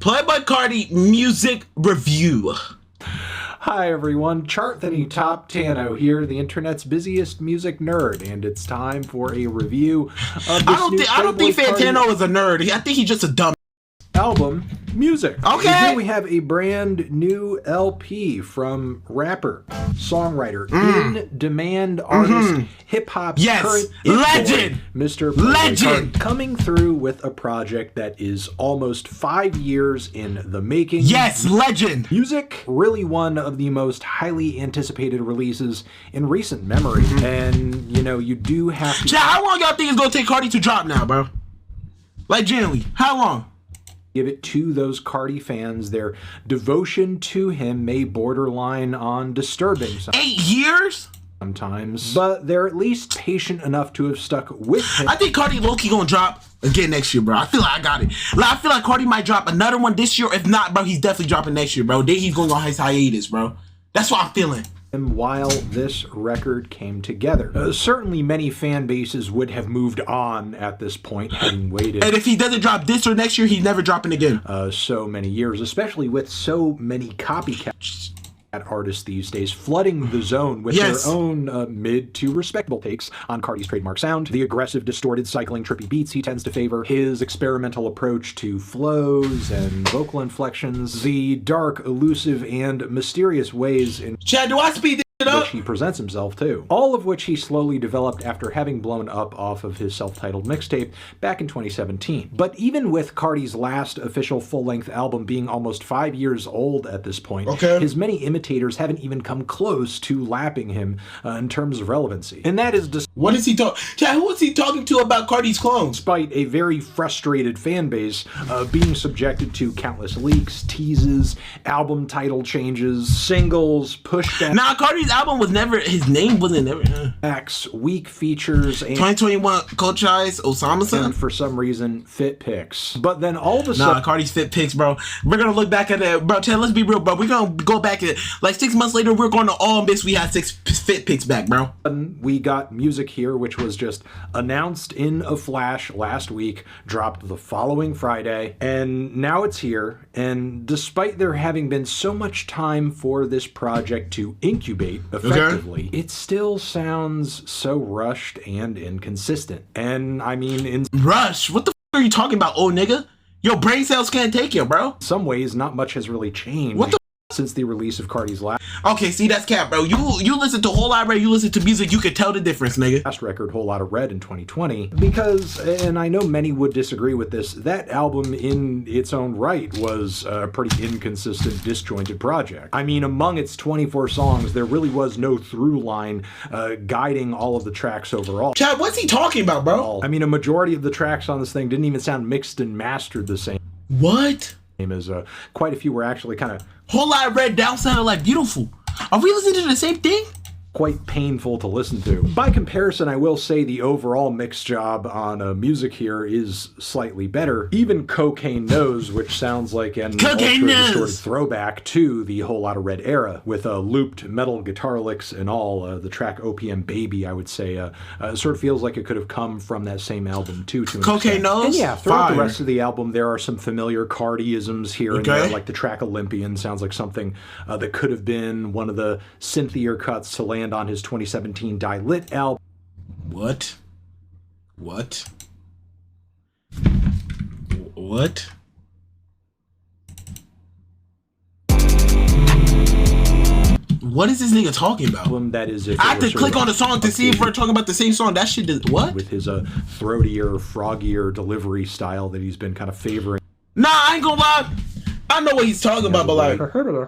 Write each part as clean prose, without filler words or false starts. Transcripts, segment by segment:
Playboy Carti music review. Hi everyone, Chart the Top Tano here, the internet's busiest music nerd, and it's time for a review of this I don't think Fantano is a nerd. I think he's just a dumb album, Music. Okay. And here we have a brand new LP from rapper, songwriter, in-demand artist, hip-hop, current legend, Mr. Legend, coming through with a project that is almost 5 years in the making. Yes, legend. Music, really one of the most highly anticipated releases in recent memory. And, you know, you do have to... How long y'all think it's gonna take Carti to drop now, bro? Like, genuinely, how long? Give it to those Carti fans. Their devotion to him may borderline on disturbing 8 years? Sometimes, but they're at least patient enough to have stuck with him. I think Carti low-key gonna drop again next year, bro. I feel like I got it. Like, I feel like Carti might drop another one this year. If not, bro, he's definitely dropping next year, bro. Then he's going on his hiatus, bro. That's what I'm feeling. While this record came together. Certainly many fan bases would have moved on at this point, having waited. And if he doesn't drop this or next year, he's never dropping again. So many years, especially with so many copycats artists these days flooding the zone with their own mid to respectable takes on Carti's trademark sound, the aggressive, distorted, cycling, trippy beats he tends to favor, his experimental approach to flows and vocal inflections, the dark, elusive, and mysterious ways in Chad, do I speed this up? which he presents himself too. All of which he slowly developed after having blown up off of his self-titled mixtape back in 2017. But even with Carti's last official full-length album being almost 5 years old at this point, his many imitators haven't even come close to lapping him in terms of relevancy. And that is what is he talking? Chad, who is he talking to about Carti's clones? Despite a very frustrated fan base being subjected to countless leaks, teases, album title changes, singles, pushback. Nah, Carti's album was never, his name wasn't ever. Weak features, and 2021 Coach Eyes, Osama-san. And for some reason, fit pics. But then all of a sudden... Nah, Carti's fit pics, bro. We're gonna look back at it. Bro, Chad, let's be real, bro. We're gonna go back at like 6 months later, we're going to all miss we had 6 fit pics back, bro. We got Music here, which was just announced in a flash last week, dropped the following Friday, and now it's here. And despite there having been so much time for this project to incubate effectively, it still sounds so rushed and inconsistent. And I mean, Rush? What the f are you talking about, old nigga? Your brain cells can't take you, bro. In some ways, not much has really changed. What the since the release of Carti's last... Okay, see, that's cap, bro. You listen to Whole Lot of Red, you listen to music, you can tell the difference, nigga. Last record, Whole Lot of Red in 2020, because, and I know many would disagree with this, that album in its own right was a pretty inconsistent, disjointed project. I mean, among its 24 songs, there really was no through line guiding all of the tracks overall. Chad, what's he talking about, bro? I mean, a majority of the tracks on this thing didn't even sound mixed and mastered the same. What? As quite a few were actually kind of... Whole Lot of Red down sounded like Beautiful. Are we listening to the same thing? Quite painful to listen to. By comparison, I will say the overall mix job on Music here is slightly better. Even Cocaine Nose, which sounds like an ultra-distorted throwback to the Whole Lot of Red era, with looped metal guitar licks and all. The track OPM Baby, I would say, sort of feels like it could have come from that same album too. To Cocaine Nose? And yeah, throughout the rest of the album, there are some familiar Carti-isms here and there, like the track Olympian sounds like something that could have been one of the synthier cuts to land on his 2017 Die Lit album. What? What? What? What is this nigga talking about? That is, I have to click on the song to see if we're talking about the same song. That shit is what? With his throatier, froggier delivery style that he's been kind of favoring. Nah, I ain't gonna lie. I know what he's talking about, but like,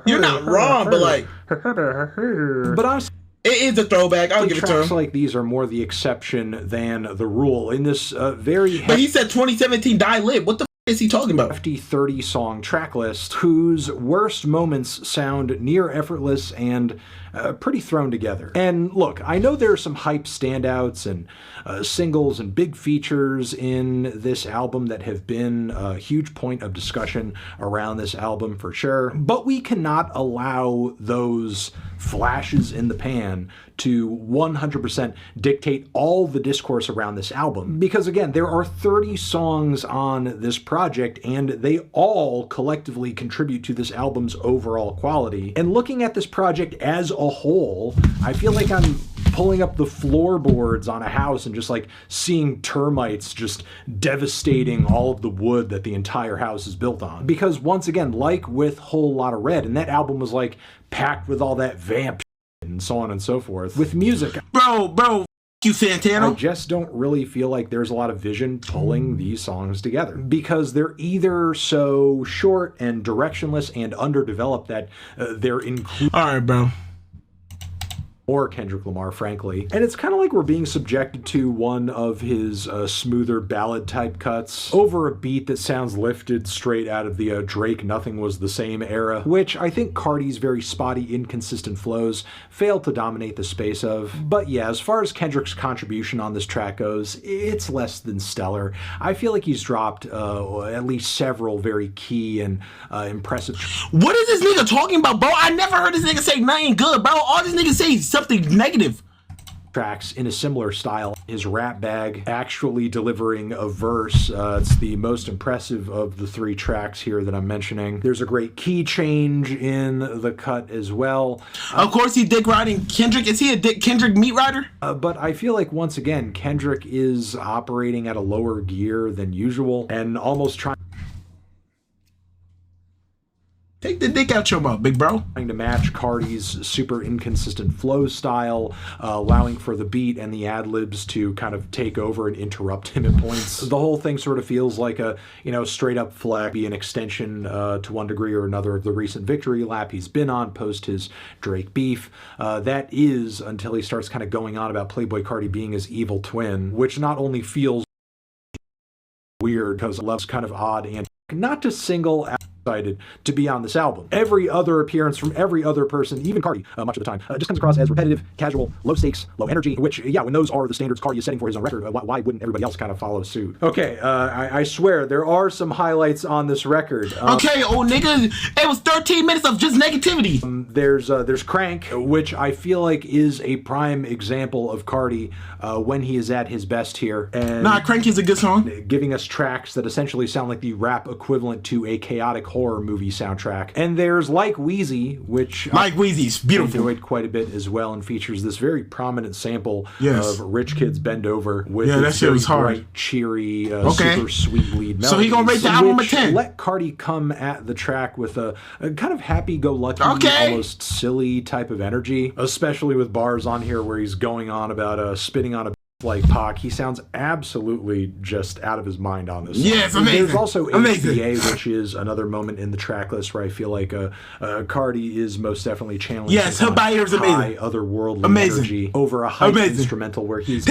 you're not wrong, but like, but honestly, it is a throwback. I'll give it to him. Tracks like these are more the exception than the rule in this very... But he said 2017 Die Lit. What the f is he talking about? Hefty 30-song track list whose worst moments sound near effortless and pretty thrown together. And look, I know there are some hype standouts and singles and big features in this album that have been a huge point of discussion around this album for sure, but we cannot allow those flashes in the pan to 100% dictate all the discourse around this album. Because again, there are 30 songs on this project, and they all collectively contribute to this album's overall quality. And looking at this project as a whole, I feel like I'm pulling up the floorboards on a house and just like seeing termites just devastating all of the wood that the entire house is built on. Because once again, like with Whole Lotta Red, and that album was like packed with all that vamp and so on and so forth. With music, bro, you Fantano. I just don't really feel like there's a lot of vision pulling these songs together, because they're either so short and directionless and underdeveloped that they're included. All right, bro. Or Kendrick Lamar, frankly. And it's kind of like we're being subjected to one of his smoother ballad type cuts over a beat that sounds lifted straight out of the Drake Nothing Was the Same era, which I think Cardi's very spotty, inconsistent flows fail to dominate the space of. But yeah, as far as Kendrick's contribution on this track goes, it's less than stellar. I feel like he's dropped at least several very key and impressive. What is this nigga talking about, bro? I never heard this nigga say nothing good, bro. All this nigga say is something negative. Tracks in a similar style. His rap bag actually delivering a verse. It's the most impressive of the 3 tracks here that I'm mentioning. There's a great key change in the cut as well. Of course, he dick riding Kendrick. Is he a Kendrick meat rider? But I feel like once again, Kendrick is operating at a lower gear than usual and almost trying. Take the dick out your mouth, big bro. Trying to match Cardi's super inconsistent flow style, allowing for the beat and the ad-libs to kind of take over and interrupt him at points. The whole thing sort of feels like a, straight up flex, be an extension to one degree or another of the recent victory lap he's been on post his Drake beef. That is until he starts kind of going on about Playboi Carti being his evil twin, which not only feels weird because Love's kind of odd and not to single out excited to be on this album. Every other appearance from every other person, even Cardi, much of the time, just comes across as repetitive, casual, low stakes, low energy, which, yeah, when those are the standards Cardi is setting for his own record, why wouldn't everybody else kind of follow suit? Okay, I swear, there are some highlights on this record. Okay, old nigga, it was 13 minutes of just negativity. There's Crank, which I feel like is a prime example of Cardi when he is at his best here. And nah, Crank is a good song. Giving us tracks that essentially sound like the rap equivalent to a chaotic horror movie soundtrack. And there's Like Wheezy, which Like Wheezy's beautiful. I enjoyed quite a bit as well, and features this very prominent sample of Rich Kids Bend Over with that shit was hard. Bright, cheery, super sweet lead melody. So he gonna rate the album a 10. Let Cardi come at the track with a kind of happy-go-lucky, almost silly type of energy, especially with bars on here where he's going on about spitting on a like Pac. He sounds absolutely just out of his mind on this song. Yeah, it's amazing. There's also HBA, which is another moment in the track list where I feel like Cardi is most definitely channeling her bio is amazing. High otherworldly energy over a high instrumental where he's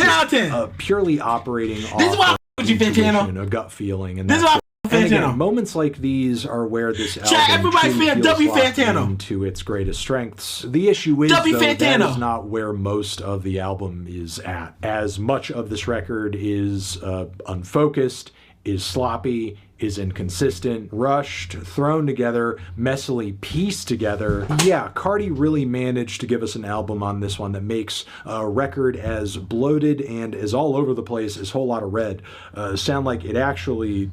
purely operating off a gut feeling. And that's and again, moments like these are where this album truly feels locked into its greatest strengths. The issue is, though, that is not where most of the album is at. As much of this record is unfocused, is sloppy, is inconsistent, rushed, thrown together, messily pieced together. Yeah, Cardi really managed to give us an album on this one that makes a record as bloated and as all over the place as Whole Lotta Red sound like it actually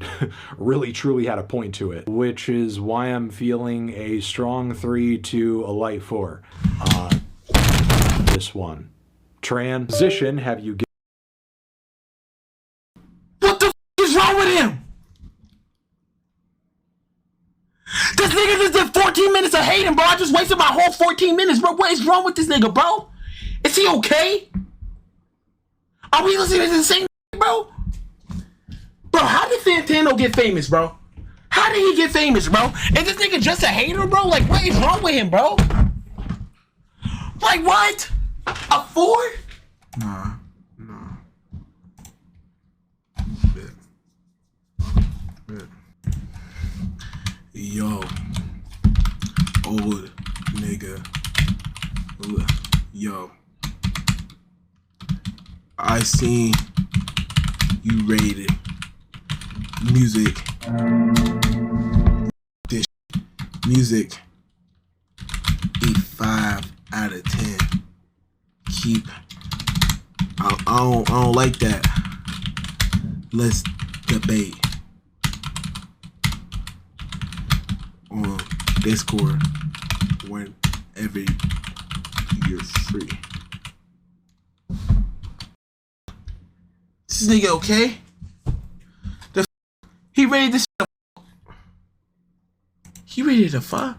really truly had a point to it, which is why I'm feeling a strong 3 to a light 4 on this one. Transition, have you... What the f*** is wrong with him? This nigga just did 14 minutes of hating, bro. I just wasted my whole 14 minutes, bro. What is wrong with this nigga, bro? Is he okay? Are we listening to the same bro? Bro, how did Fantano get famous, bro? How did he get famous, bro? Is this nigga just a hater, bro? Like, what is wrong with him, bro? Like, what? A 4? Nah. Yo, old nigga, yo, I seen you rated music, this music, 5 out of 10. keep. I don't like that. Let's debate on Discord whenever you're free. This nigga okay? He ready to fuck?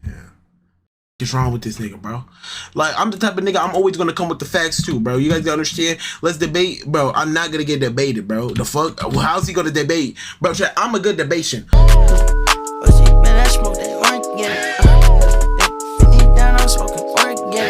Yeah. What's wrong with this nigga, bro? Like, I'm the type of nigga, I'm always gonna come with the facts too, bro. You guys gotta understand. Let's debate, bro. I'm not gonna get debated, bro. The fuck? How's he gonna debate? Bro, I'm a good debation. But she, man, I smoke that one, yeah.